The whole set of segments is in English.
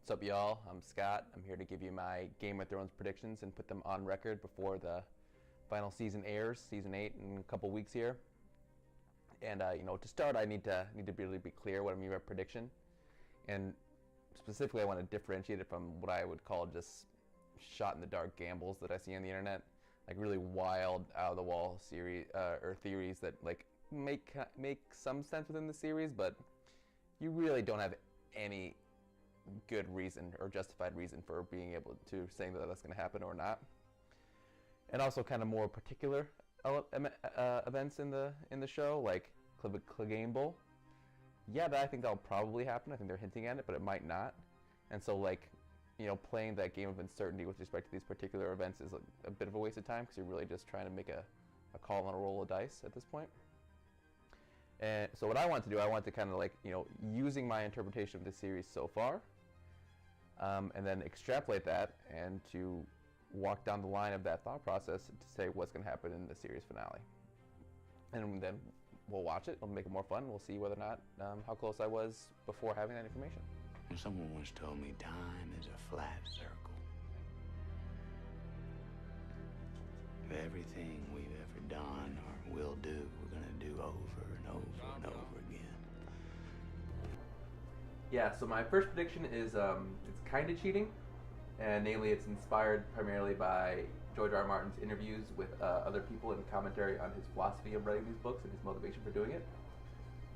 What's up, y'all? I'm Scott. I'm here to give you my Game of Thrones predictions and put them on record before the final season airs, season 8, in a couple weeks here. And to start, I need to really be clear what I mean by prediction, and specifically, I want to differentiate it from what I would call just shot-in-the-dark gambles that I see on the internet, like really wild, out-of-the-wall series or theories that like make some sense within the series, but you really don't have any good reason or justified reason for being able to saying that that's going to happen or not. And also kind of more particular events in the show, like Clegane Bowl. Yeah, I think that'll probably happen. I think they're hinting at it, but it might not. And so, playing that game of uncertainty with respect to these particular events is a bit of a waste of time, because you're really just trying to make a call on a roll of dice at this point. And so what I want to do, I want to kind of using my interpretation of this series so far, and then extrapolate that and to walk down the line of that thought process to say what's going to happen in the series finale. And then we'll watch it, we'll make it more fun, we'll see whether or not how close I was before having that information. Someone once told me time is a flat circle. Everything we've ever done or will do, we're gonna do over and over and over again. Yeah, so my first prediction is it's kind of cheating, and namely it's inspired primarily by George R. R. Martin's interviews with other people and commentary on his philosophy of writing these books and his motivation for doing it.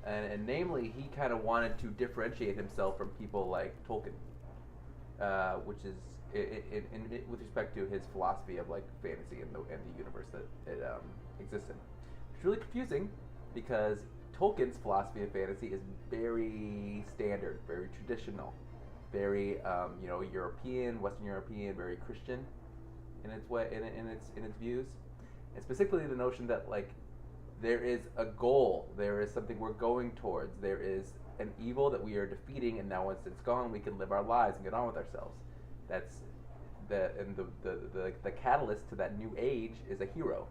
And namely, he kind of wanted to differentiate himself from people like Tolkien, which is with respect to his philosophy of fantasy and the universe that it exists in. It's really confusing because Tolkien's philosophy of fantasy is very standard, very traditional, very European, Western European, very Christian in its way, in its views, and specifically the notion that there is a goal, there is something we're going towards, there is an evil that we are defeating, and now once it's gone, we can live our lives and get on with ourselves. That's the catalyst to that new age is a hero.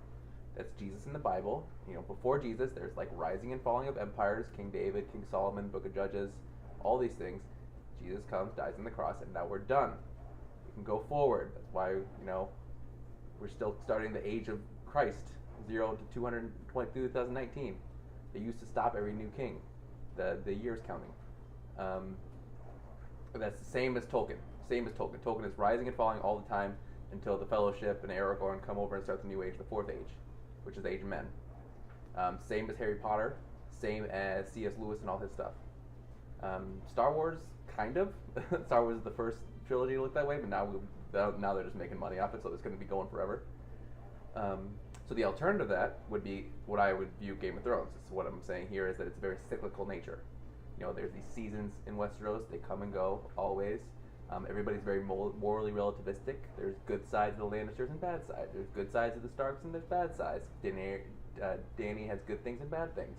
That's Jesus in the Bible. Before Jesus, there's rising and falling of empires, King David, King Solomon, Book of Judges, all these things. Jesus comes, dies on the cross, and now we're done. We can go forward. That's why we're still starting the age of Christ, 0 to 222 2019. They used to stop every new king, the years counting. That's the same as Tolkien. Tolkien is rising and falling all the time until the Fellowship and Aragorn come over and start the new age, the fourth age, which is the Age of Men. Same as Harry Potter, same as C.S. Lewis and all his stuff. Star Wars, kind of. Star Wars is the first trilogy to look that way, but now they're just making money off it, so it's going to be going forever. So the alternative to that would be what I would view Game of Thrones. So what I'm saying here is that it's a very cyclical nature. There's these seasons in Westeros, they come and go always. Everybody's very morally relativistic. There's good sides of the Lannisters and bad sides. There's good sides of the Starks and there's bad sides. Dany has good things and bad things.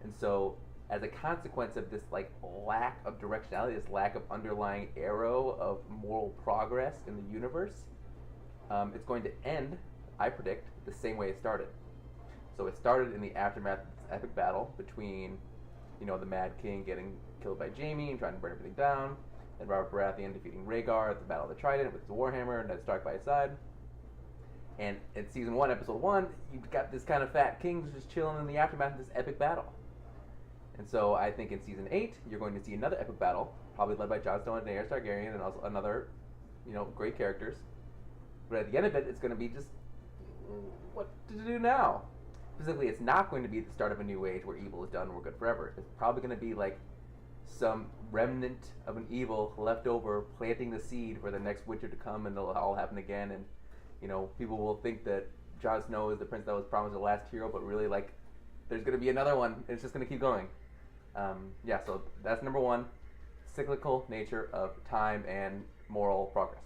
And so, as a consequence of this lack of directionality, this lack of underlying arrow of moral progress in the universe, it's going to end, I predict, the same way it started. So it started in the aftermath of this epic battle between, the Mad King getting killed by Jaime and trying to burn everything down, and Robert Baratheon defeating Rhaegar at the Battle of the Trident with his warhammer and Ned Stark by his side. And in season 1, episode 1, you've got this kind of fat king just chilling in the aftermath of this epic battle. And so I think in season 8, you're going to see another epic battle, probably led by Jon Snow and Daenerys Targaryen and also another, great characters. But at the end of it, it's going to be just, what to do now? Specifically, it's not going to be the start of a new age where evil is done and we're good forever. It's probably going to be some remnant of an evil left over, planting the seed for the next winter to come, and it'll all happen again. And people will think that Jon Snow is the prince that was promised the last hero, but really, there's going to be another one, and it's just going to keep going. So that's number 1, cyclical nature of time and moral progress.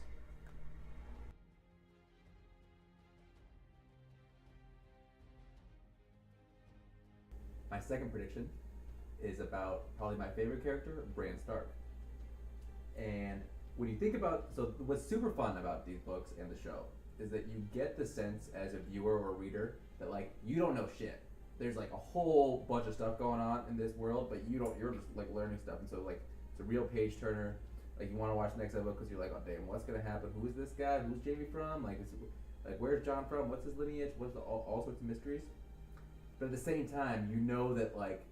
My second prediction is about probably my favorite character, Bran Stark. And when you think about, so what's super fun about these books and the show is that you get the sense as a viewer or reader that you don't know shit. There's a whole bunch of stuff going on in this world, but you're just learning stuff, and so it's a real page turner. Like you want to watch the next episode because you're like, oh damn, what's gonna happen? Who is this guy? Who's Jamie from? Like where's John from? What's his lineage? What's all sorts of mysteries. But at the same time, you know that like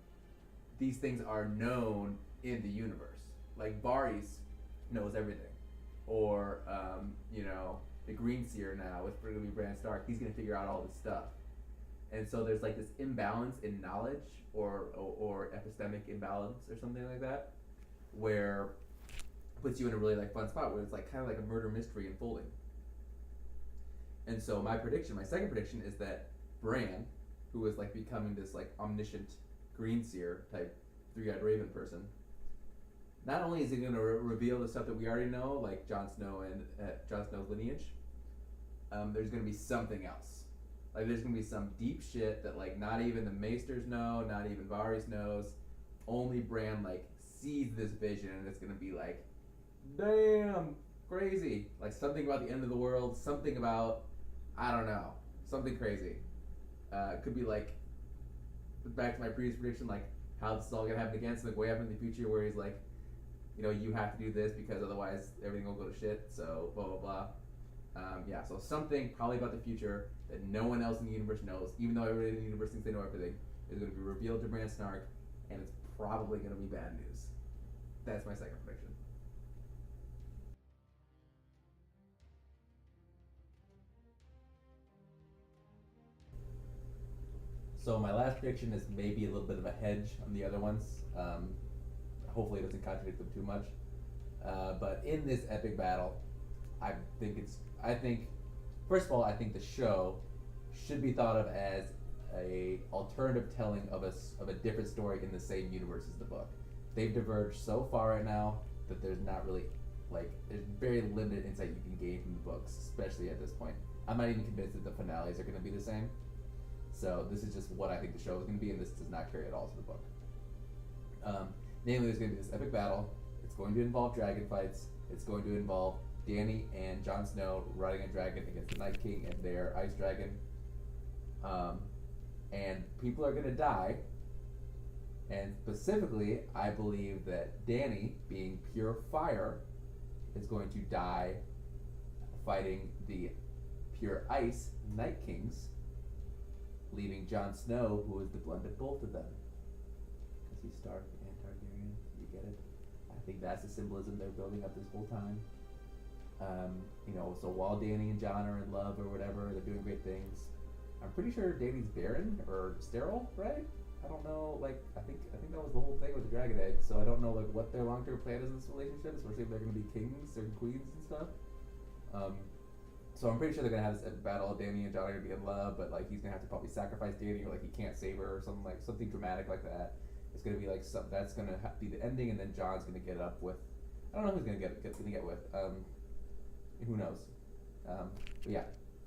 these things are known in the universe. Like Varys knows everything, or the Green Seer now with going to be Bran Stark. He's gonna figure out all this stuff, and so there's like this imbalance in knowledge, or epistemic imbalance, or something like that, where it puts you in a really like fun spot where it's like kind of like a murder mystery unfolding. And so my second prediction, is that Bran, who is like becoming this like omniscient Green Seer type three-eyed raven person, not only is he going to reveal the stuff that we already know, like Jon Snow and Jon Snow's lineage, there's going to be something else. Like there's going to be some deep shit that like not even the Maesters know, not even Varys knows. Only Bran like sees this vision, and it's going to be like, damn, crazy. Like something about the end of the world, something about, I don't know, something crazy. It could be like, back to my previous prediction, like how this is all going to happen again, so like way up in the future where he's like, you have to do this because otherwise everything will go to shit, so blah, blah, blah. So something probably about the future that no one else in the universe knows, even though everybody in the universe thinks they know everything, is going to be revealed to Bran Stark, and it's probably going to be bad news. That's my second prediction. So my last prediction is maybe a little bit of a hedge on the other ones. Hopefully it doesn't contradict them too much. But in this epic battle, I think first of all, I think the show should be thought of as a alternative telling of a different story in the same universe as the book. They've diverged so far right now that there's not really there's very limited insight you can gain from the books, especially at this point. I'm not even convinced that the finales are going to be the same. So this is just what I think the show is going to be, and this does not carry at all to the book. Namely, there's going to be this epic battle. It's going to involve dragon fights. It's going to involve Dany and Jon Snow riding a dragon against the Night King and their ice dragon. And people are going to die. And specifically, I believe that Dany, being pure fire, is going to die fighting the pure ice Night Kings, leaving Jon Snow, who is the blend of both of them. Because he's Stark and Targaryen. You get it? I think that's the symbolism they're building up this whole time. So while Dany and Jon are in love or whatever, they're doing great things. I'm pretty sure Dany's barren or sterile, right? I don't know. I think that was the whole thing with the dragon egg. So I don't know what their long-term plan is in this relationship, especially if they're going to be kings or queens and stuff. So I'm pretty sure they're gonna have this epic battle. Dany and Jon are gonna be in love, but he's gonna have to probably sacrifice Dany, or he can't save her, or something dramatic like that. It's gonna be that's gonna be the ending, and then Jon's gonna get up with, I don't know who's gonna get with. Who knows? But yeah,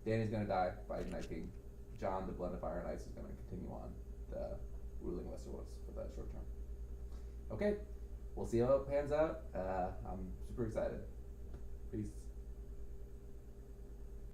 Dany's gonna die by Night King. Jon, the blend of fire and ice, is gonna continue on the ruling Westeros for that short term. Okay, we'll see how it pans out. I'm super excited. Peace.